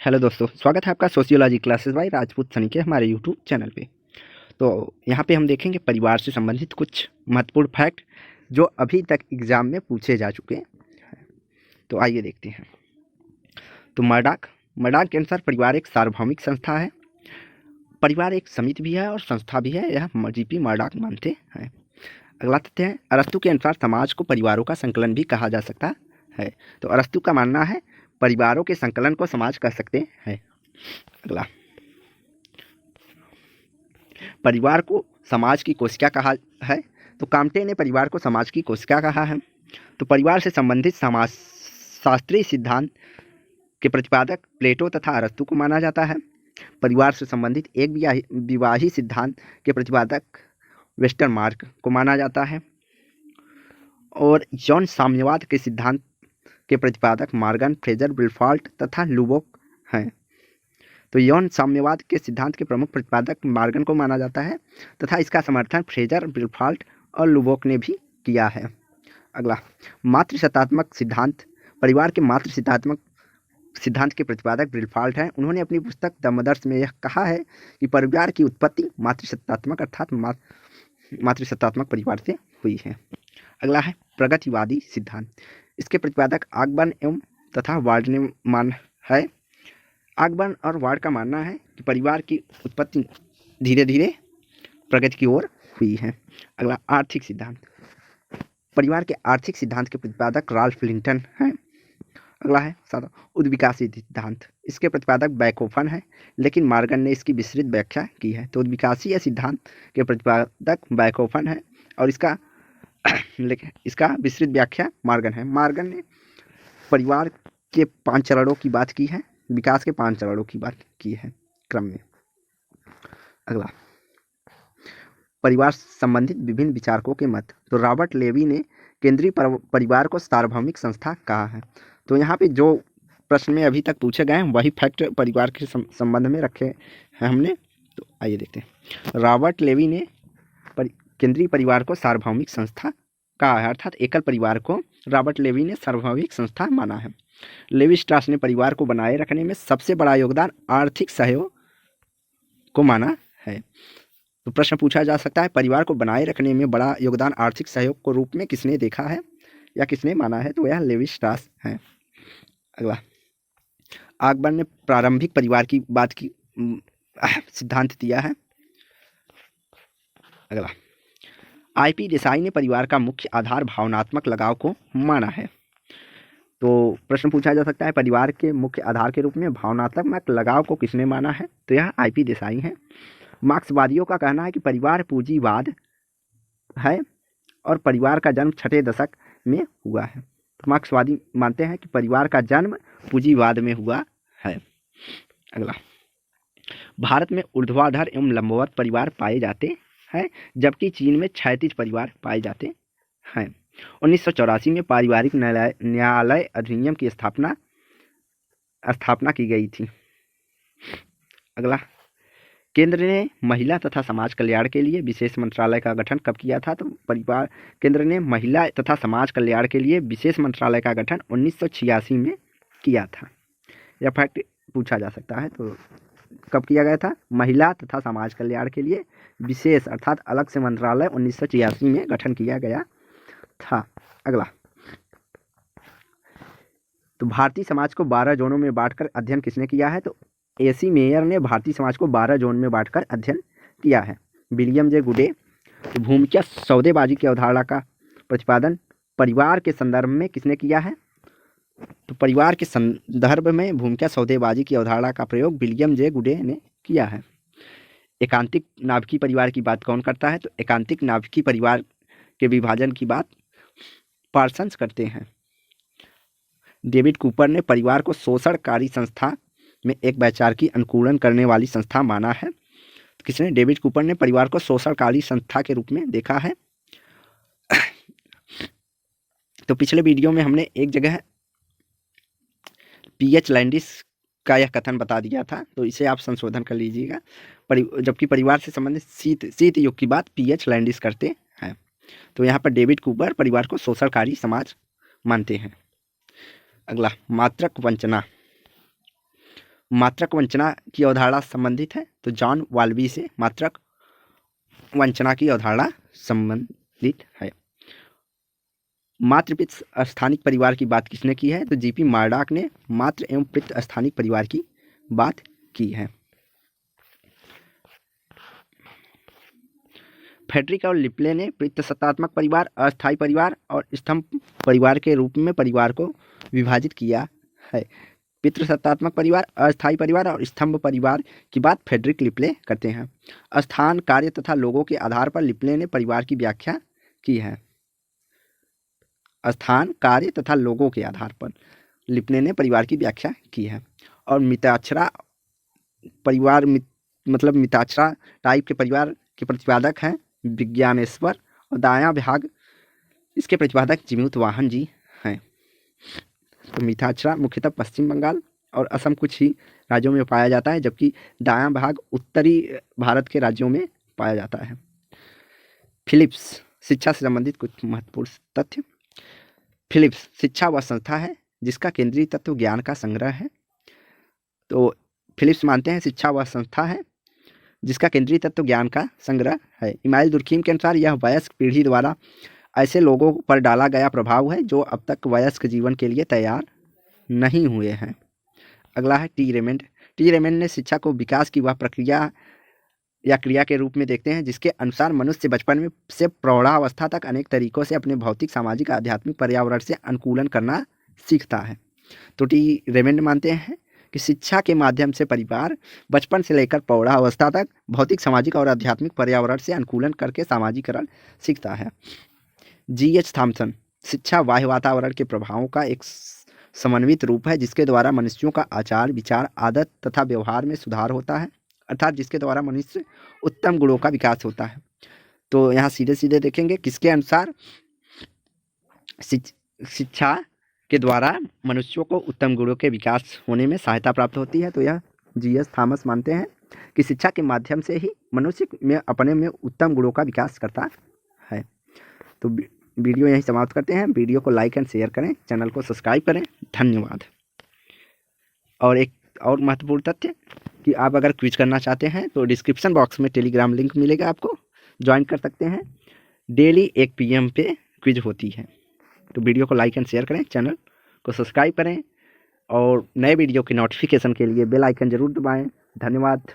Hello दोस्तों, स्वागत है आपका sociology classes bye Rajput Sunny के हमारे यूट्यूब चैनल पे। तो यहाँ पे हम देखेंगे परिवार से संबंधित कुछ महत्वपूर्ण फैक्ट जो अभी तक एग्जाम में पूछे जा चुके हैं। तो आइए देखते हैं। तो मर्डाक मर्डाक के अनुसार परिवार एक सार्वभौमिक संस्था है। परिवार एक समिति भी है और संस्था भी है, यह जीपी मर्डाक मानते हैं। अगला तथ्य है, अरस्तु के अनुसार समाज को परिवारों का संकलन भी कहा जा सकता है। तो अरस्तु का मानना है परिवारों के संकलन को समाज कह सकते हैं। अगला, परिवार को समाज की कोशिका कहा है। तो काम्टे ने परिवार को समाज की कोशिका कहा है। तो परिवार से संबंधित समाज शास्त्रीय सिद्धांत के प्रतिपादक प्लेटो तथा अरस्तु को माना जाता है। परिवार से संबंधित एक विवाही सिद्धांत के प्रतिपादक वेस्टरमार्क को माना जाता है। और यौन साम्यवाद के सिद्धांत के प्रतिपादक मॉर्गन, फ्रेजर, विल्फॉल्ट तथा लुबोक हैं। तो यौन साम्यवाद के सिद्धांत के प्रमुख प्रतिपादक मॉर्गन को माना जाता है तथा इसका समर्थन फ्रेजर, विल्फॉल्ट और लुबोक ने भी किया है। अगला, मातृसत्तात्मक सिद्धांत। परिवार के मातृसत्तात्मक सिद्धांत के प्रतिपादक विल्फॉल्ट हैं। उन्होंने अपनी पुस्तक द मदर्स में यह कहा है कि परिवार की उत्पत्ति मातृसत्तात्मक अर्थात मातृसत्तात्मक परिवार से हुई है। अगला है प्रगतिवादी सिद्धांत। इसके प्रतिपादक आगबर्न एवं तथा वार्ड ने मान है। आगबर्न और वार्ड का मानना है कि परिवार की उत्पत्ति धीरे धीरे प्रगति की ओर हुई है। अगला, आर्थिक सिद्धांत। परिवार के आर्थिक सिद्धांत के प्रतिपादक राल्फ लिंटन हैं। अगला है उद्विकासी सिद्धांत। इसके प्रतिपादक बैकोफन है, लेकिन मॉर्गन ने इसकी विस्तृत व्याख्या की है। तो उद्विकासीय सिद्धांत के प्रतिपादक बैकोफन है और इसका विस्तृत व्याख्या मॉर्गन है। मॉर्गन ने परिवार के 5 चरणों की बात की है, विकास के 5 चरणों की बात की है क्रम में। अगला, परिवार संबंधित विभिन्न विचारकों के मत। तो रॉबर्ट लेवी ने केंद्रीय परिवार को सार्वभौमिक संस्था कहा है। तो यहाँ पे जो प्रश्न में अभी तक पूछे गए हैं वही फैक्ट परिवार के संबंध में रखे हैं हमने। तो आइए देखते हैं। रॉबर्ट लेवी ने केंद्रीय परिवार को सार्वभौमिक संस्था कहा है, अर्थात एकल परिवार को रॉबर्ट लेवी ने सार्वभौमिक संस्था माना है। लेवी स्ट्रास ने परिवार को बनाए रखने में सबसे बड़ा योगदान आर्थिक सहयोग को माना है। तो प्रश्न पूछा जा सकता है, परिवार को बनाए रखने में बड़ा योगदान आर्थिक सहयोग को रूप में किसने देखा है या किसने माना है? तो यह लेवी स्ट्रास है। अगला, आगबर्न ने प्रारंभिक परिवार की बात की सिद्धांत दिया है। अगला, आईपी देसाई ने परिवार का मुख्य आधार भावनात्मक लगाव को माना है। तो प्रश्न पूछा जा सकता है, परिवार के मुख्य आधार के रूप में भावनात्मक लगाव को किसने माना है? तो यह आईपी देसाई है। मार्क्सवादियों का कहना है कि परिवार पूंजीवाद है और परिवार का जन्म 6वें दशक में हुआ है। तो मार्क्सवादी मानते हैं कि परिवार का जन्म पूंजीवाद में हुआ है। अगला, भारत में ऊर्ध्वाधर एवं लंबवत परिवार पाए जाते हैं, जबकि चीन में क्षैतिज परिवार पाए जाते हैं। 1984 में पारिवारिक न्यायालय अधिनियम की स्थापना की गई थी। अगला, केंद्र ने महिला तथा समाज कल्याण के लिए विशेष मंत्रालय का गठन कब किया था? तो केंद्र ने महिला तथा समाज कल्याण के लिए विशेष मंत्रालय का गठन 1986 में किया था। यह फैक्ट पूछा जा सकता है। तो कब किया गया था? महिला तथा समाज कल्याण के लिए विशेष अर्थात अलग से मंत्रालय 1986 में गठन किया गया था। अगला, तो भारतीय समाज को 12 जोनों में बांटकर अध्ययन किसने किया है? तो एसी मेयर ने भारतीय समाज को 12 जोन में बांटकर अध्ययन किया है। विलियम जे गुडे, तो भूमिका सौदेबाजी की अवधारणा का प्रतिपादन परिवार के संदर्भ में किसने किया है? तो परिवार के संदर्भ में भूमिका सौदेबाजी की अवधारणा का प्रयोग विलियम जे गुडे ने किया है। एकांतिक नाभिकीय परिवार की बात कौन करता है? तो एकांतिक नाभिकीय परिवार के विभाजन की बात पार्सन्स करते हैं। डेविड कूपर ने परिवार को शोषणकारी संस्था में एक वैचारिक अनुकूलन करने वाली संस्था माना है। तो किसने? डेविड कूपर ने परिवार को शोषणकारी संस्था के रूप में देखा है। तो पिछले वीडियो में हमने एक जगह पीएच लैंडिस का यह कथन बता दिया था, तो इसे आप संशोधन कर लीजिएगा। जबकि परिवार से संबंधित शीत युग की बात पीएच लैंडिस करते हैं। तो यहाँ पर डेविड कूपर परिवार को शोषणकारी समाज मानते हैं। अगला, मात्रक वंचना। मात्रक वंचना की अवधारणा संबंधित है? तो जॉन वाल्बी से मात्रक वंचना की अवधारणा संबंधित है। मातृपितृ स्थानिक परिवार की बात किसने की है? तो जीपी मार्डॉक ने मातृ एवं पितृ स्थानिक परिवार की बात की है। फ्रेडरिक और लिपले ने पितृसत्तात्मक परिवार, अस्थायी परिवार और स्तंभ परिवार के रूप में परिवार को विभाजित किया है। पितृसत्तात्मक परिवार, अस्थायी परिवार और स्तंभ परिवार की बात फ्रेडरिक लिपले करते हैं। स्थान, कार्य तथा लोगों के आधार पर लिपले ने परिवार की व्याख्या की है। स्थान, कार्य तथा लोगों के आधार पर लिपले ने परिवार की व्याख्या की है। और मिताक्षरा परिवार मतलब मिताक्षरा टाइप के परिवार के प्रतिपादक हैं विज्ञानेश्वर, और दायां भाग इसके प्रतिपादक जीमूत वाहन जी हैं। तो मिताक्षरा मुख्यतः पश्चिम बंगाल और असम कुछ ही राज्यों में पाया जाता है, जबकि दायां भाग उत्तरी भारत के राज्यों में पाया जाता है। फिलिप्स शिक्षा से संबंधित कुछ महत्वपूर्ण तथ्य। फिलिप्स शिक्षा वह संस्था है जिसका केंद्रीय तत्व ज्ञान का संग्रह है। तो फिलिप्स मानते हैं शिक्षा वह संस्था है जिसका केंद्रीय तत्व ज्ञान का संग्रह है। इमाइल दुर्खीम के अनुसार यह वयस्क पीढ़ी द्वारा ऐसे लोगों पर डाला गया प्रभाव है जो अब तक वयस्क जीवन के लिए तैयार नहीं हुए हैं। अगला है टी रेमंड। टी रेमंड ने शिक्षा को विकास की वह प्रक्रिया या क्रिया के रूप में देखते हैं जिसके अनुसार मनुष्य बचपन में से प्रौढ़ावस्था तक अनेक तरीकों से अपने भौतिक, सामाजिक, आध्यात्मिक पर्यावरण से अनुकूलन करना सीखता है। तो टी रेमंड मानते हैं कि शिक्षा के माध्यम से परिवार बचपन से लेकर प्रौढ़ावस्था तक भौतिक, सामाजिक और आध्यात्मिक पर्यावरण से अनुकूलन करके सामाजिकरण सीखता है। जी.एच. थॉमसन शिक्षा बाह्य वातावरण के प्रभावों का एक समन्वित रूप है जिसके द्वारा मनुष्यों का आचार, विचार, आदत तथा व्यवहार में सुधार होता है, अर्थात जिसके द्वारा मनुष्य उत्तम गुणों का विकास होता है। तो यहाँ सीधे सीधे देखेंगे किसके अनुसार शिक्षा के द्वारा मनुष्यों को उत्तम गुणों के विकास होने में सहायता प्राप्त होती है। तो यह जी.एस. थॉमस मानते हैं कि शिक्षा के माध्यम से ही मनुष्य में अपने में उत्तम गुणों का विकास करता है। तो वीडियो यहीं समाप्त करते हैं। वीडियो को लाइक एंड शेयर करें, चैनल को सब्सक्राइब करें। धन्यवाद। और एक और महत्वपूर्ण तथ्य कि आप अगर क्विज करना चाहते हैं तो डिस्क्रिप्शन बॉक्स में टेलीग्राम लिंक मिलेगा, आपको ज्वाइन कर सकते हैं। डेली 1 PM पे क्विज होती है। तो वीडियो को लाइक एंड शेयर करें, चैनल को सब्सक्राइब करें और नए वीडियो की नोटिफिकेशन के लिए बेल आइकन जरूर दबाएं। धन्यवाद।